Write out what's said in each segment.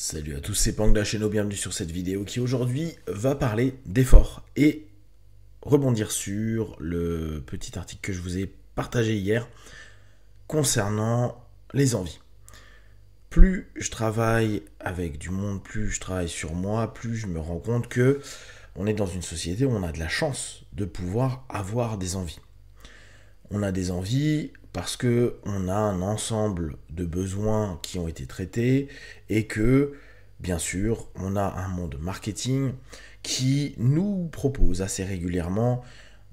Salut à tous, c'est Pangda Cheno, bienvenue sur cette vidéo qui aujourd'hui va parler d'efforts et rebondir sur le petit article que je vous ai partagé hier concernant les envies. Plus je travaille avec du monde, plus je travaille sur moi, plus je me rends compte que on est dans une société où on a de la chance de pouvoir avoir des envies. On a des envies parce que on a un ensemble de besoins qui ont été traités et que, bien sûr, on a un monde marketing qui nous propose assez régulièrement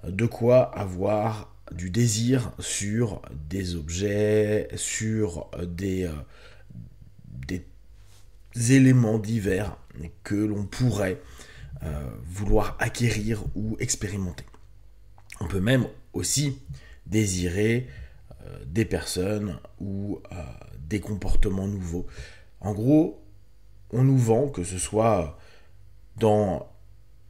de quoi avoir du désir sur des objets, sur des éléments divers que l'on pourrait vouloir acquérir ou expérimenter. On peut même aussi désirer des personnes ou des comportements nouveaux. En gros, on nous vend, que ce soit dans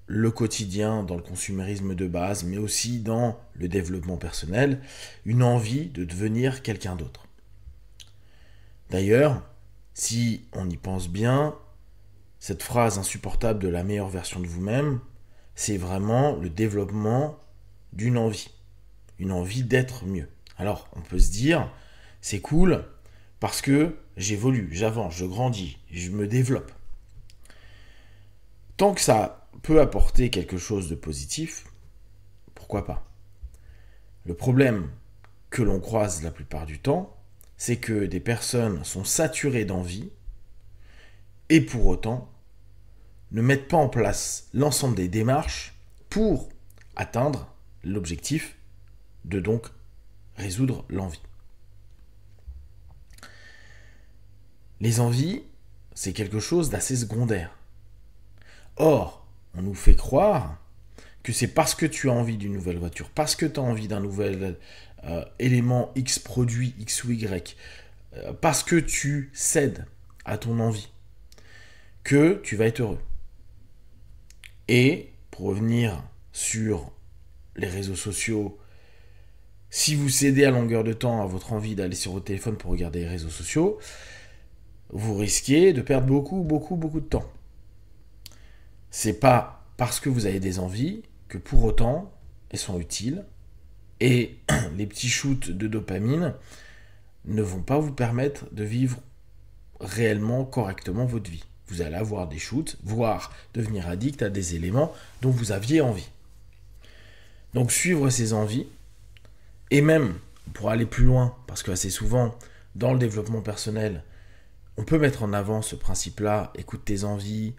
le quotidien, dans le consumérisme de base, mais aussi dans le développement personnel, une envie de devenir quelqu'un d'autre. D'ailleurs, si on y pense bien, cette phrase insupportable de la meilleure version de vous-même, c'est vraiment le développement d'une envie. Une envie d'être mieux. Alors, on peut se dire, c'est cool parce que j'évolue, j'avance, je grandis, je me développe. Tant que ça peut apporter quelque chose de positif, pourquoi pas? Le problème que l'on croise la plupart du temps, c'est que des personnes sont saturées d'envie et pour autant ne mettent pas en place l'ensemble des démarches pour atteindre l'objectif de donc résoudre l'envie. Les envies, c'est quelque chose d'assez secondaire. Or, on nous fait croire que c'est parce que tu as envie d'une nouvelle voiture, parce que tu as envie d'un nouvel élément X produit X ou Y, parce que tu cèdes à ton envie, que tu vas être heureux. Et, pour revenir sur les réseaux sociaux, si vous cédez à longueur de temps à votre envie d'aller sur votre téléphone pour regarder les réseaux sociaux, vous risquez de perdre beaucoup de temps. C'est pas parce que vous avez des envies que pour autant elles sont utiles et les petits shoots de dopamine ne vont pas vous permettre de vivre réellement correctement votre vie. Vous allez avoir des shoots, voire devenir addict à des éléments dont vous aviez envie. Donc suivre ces envies, et même pour aller plus loin, parce que assez souvent, dans le développement personnel, on peut mettre en avant ce principe-là, écoute tes envies,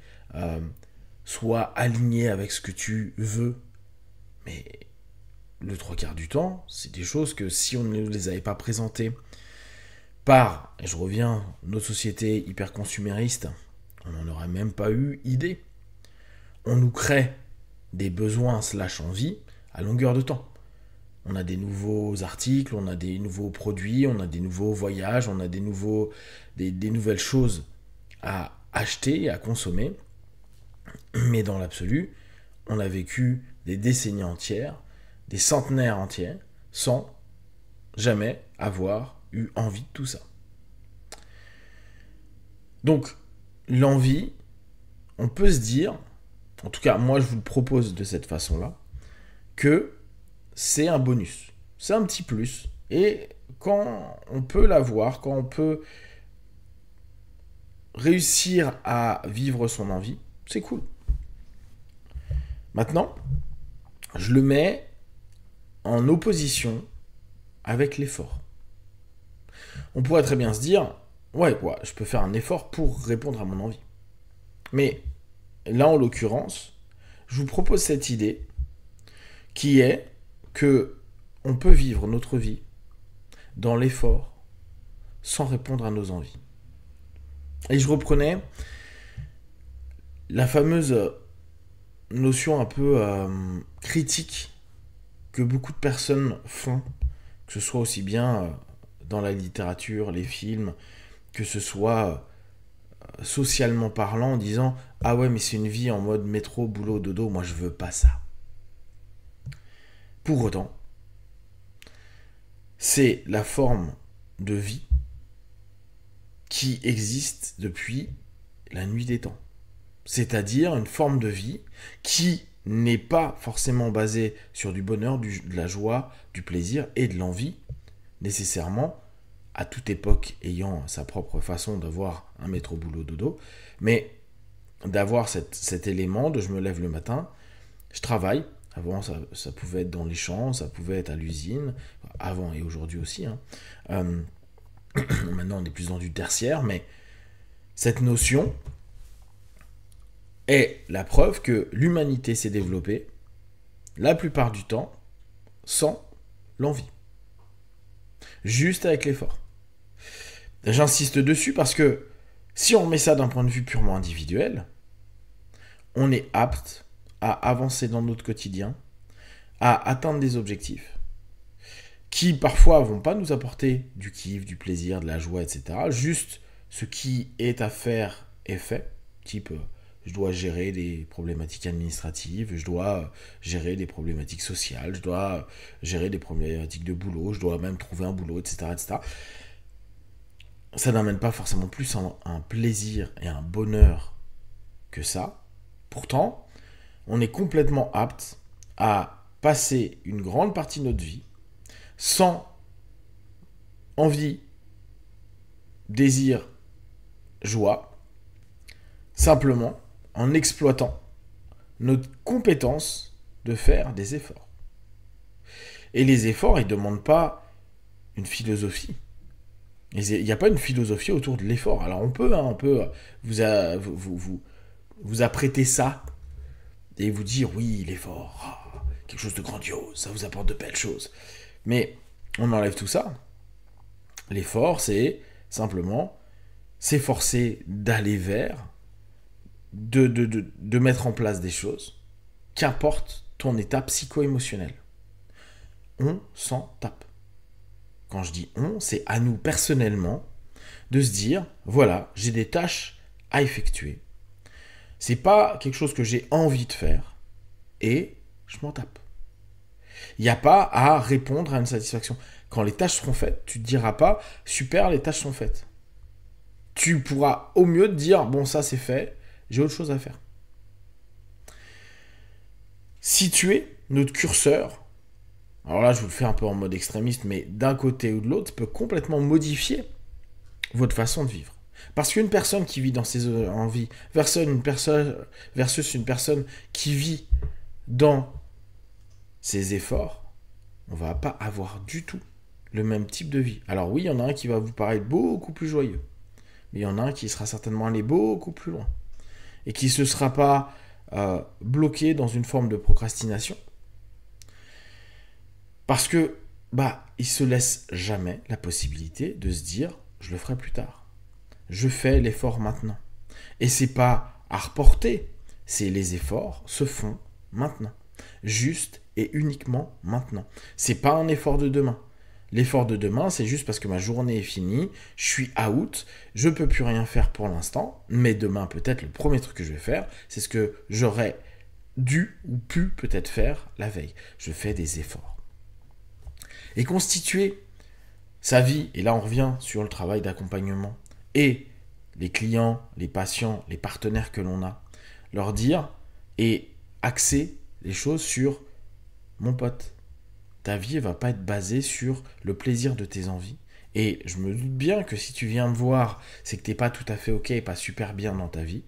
sois aligné avec ce que tu veux. Mais le trois quarts du temps, c'est des choses que si on ne les avait pas présentées par, et je reviens, nos sociétés hyper consuméristes, on n'en aurait même pas eu idée. On nous crée des besoins / envies à longueur de temps. On a des nouveaux articles, on a des nouveaux produits, on a des nouveaux voyages, on a des nouvelles choses à acheter, à consommer. Mais dans l'absolu, on a vécu des décennies entières, des centenaires entiers, sans jamais avoir eu envie de tout ça. Donc, l'envie, on peut se dire, en tout cas moi je vous le propose de cette façon-là, que c'est un bonus, c'est un petit plus. Et quand on peut l'avoir, quand on peut réussir à vivre son envie, c'est cool. Maintenant, je le mets en opposition avec l'effort. On pourrait très bien se dire, ouais, quoi, je peux faire un effort pour répondre à mon envie. Mais là, en l'occurrence, je vous propose cette idée qui est que on peut vivre notre vie dans l'effort sans répondre à nos envies. Et je reprenais la fameuse notion un peu critique que beaucoup de personnes font, que ce soit aussi bien dans la littérature, les films, que ce soit socialement parlant, en disant « Ah ouais, mais c'est une vie en mode métro, boulot, dodo, moi je veux pas ça. » Pour autant, c'est la forme de vie qui existe depuis la nuit des temps. C'est-à-dire une forme de vie qui n'est pas forcément basée sur du bonheur, de la joie, du plaisir et de l'envie, nécessairement, à toute époque ayant sa propre façon d'avoir un métro boulot dodo, mais d'avoir cet élément de je me lève le matin, je travaille. Avant, ça pouvait être dans les champs, ça pouvait être à l'usine, avant et aujourd'hui aussi. Maintenant, on est plus dans du tertiaire, mais cette notion est la preuve que l'humanité s'est développée, la plupart du temps, sans l'envie. Juste avec l'effort. J'insiste dessus parce que si on met ça d'un point de vue purement individuel, on est apte à avancer dans notre quotidien, à atteindre des objectifs qui parfois vont pas nous apporter du kiff, du plaisir, de la joie, etc. Juste ce qui est à faire est fait. Type, je dois gérer des problématiques administratives, je dois gérer des problématiques sociales, je dois gérer des problématiques de boulot, je dois même trouver un boulot, etc. etc. Ça n'amène pas forcément plus un plaisir et un bonheur que ça. Pourtant, on est complètement apte à passer une grande partie de notre vie sans envie, désir, joie, simplement en exploitant notre compétence de faire des efforts. Et les efforts, ils ne demandent pas une philosophie. Il n'y a pas une philosophie autour de l'effort. Alors on peut vous apprêter ça et vous dire oui, l'effort, quelque chose de grandiose, ça vous apporte de belles choses. Mais on enlève tout ça. L'effort, c'est simplement s'efforcer d'aller vers, de mettre en place des choses, qu'importe ton état psycho-émotionnel. On s'en tape. Quand je dis on, c'est à nous personnellement de se dire, voilà, j'ai des tâches à effectuer. C'est pas quelque chose que j'ai envie de faire et je m'en tape. Il n'y a pas à répondre à une satisfaction. Quand les tâches seront faites, tu ne te diras pas, super, les tâches sont faites. Tu pourras au mieux te dire, bon, ça c'est fait, j'ai autre chose à faire. Situer notre curseur, alors là je vous le fais un peu en mode extrémiste, mais d'un côté ou de l'autre, peut complètement modifier votre façon de vivre. Parce qu'une personne qui vit dans ses envies versus une personne qui vit dans ses efforts, on va pas avoir du tout le même type de vie. Alors oui, il y en a un qui va vous paraître beaucoup plus joyeux, mais il y en a un qui sera certainement allé beaucoup plus loin et qui ne se sera pas bloqué dans une forme de procrastination parce que il se laisse jamais la possibilité de se dire je le ferai plus tard. Je fais l'effort maintenant. Et c'est pas à reporter, c'est les efforts se font maintenant. Juste et uniquement maintenant. C'est pas un effort de demain. L'effort de demain, c'est juste parce que ma journée est finie, je suis out, je peux plus rien faire pour l'instant, mais demain, peut-être, le premier truc que je vais faire, c'est ce que j'aurais dû ou pu peut-être faire la veille. Je fais des efforts. Et constituer sa vie, et là on revient sur le travail d'accompagnement, et les clients, les patients, les partenaires que l'on a, leur dire et axer les choses sur mon pote. Ta vie ne va pas être basée sur le plaisir de tes envies. Et je me doute bien que si tu viens me voir, c'est que tu n'es pas tout à fait ok et pas super bien dans ta vie.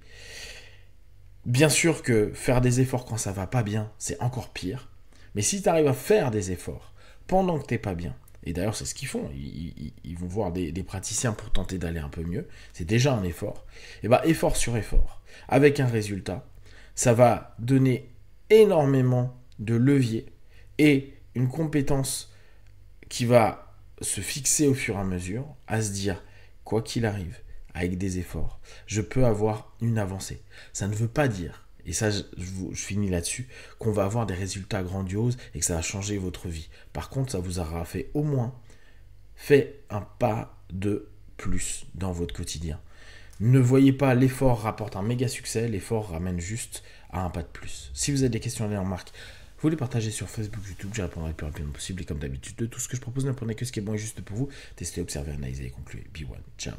Bien sûr que faire des efforts quand ça va pas bien, c'est encore pire. Mais si tu arrives à faire des efforts pendant que tu n'es pas bien, et d'ailleurs c'est ce qu'ils font, ils vont voir des praticiens pour tenter d'aller un peu mieux, c'est déjà un effort. Et effort sur effort, avec un résultat, ça va donner énormément de levier et une compétence qui va se fixer au fur et à mesure, à se dire, quoi qu'il arrive, avec des efforts, je peux avoir une avancée. Ça ne veut pas dire, et ça je finis là-dessus, qu'on va avoir des résultats grandioses et que ça va changer votre vie. Par contre, ça vous aura fait au moins fait un pas de plus dans votre quotidien. Ne voyez pas l'effort rapporte un méga succès, l'effort ramène juste à un pas de plus. Si vous avez des questions, les remarques, vous les partagez sur Facebook, YouTube, j'y répondrai le plus rapidement possible. Et comme d'habitude, de tout ce que je propose, ne prenez que ce qui est bon et juste pour vous. Testez, observez, analysez et concluez. Be one. Ciao.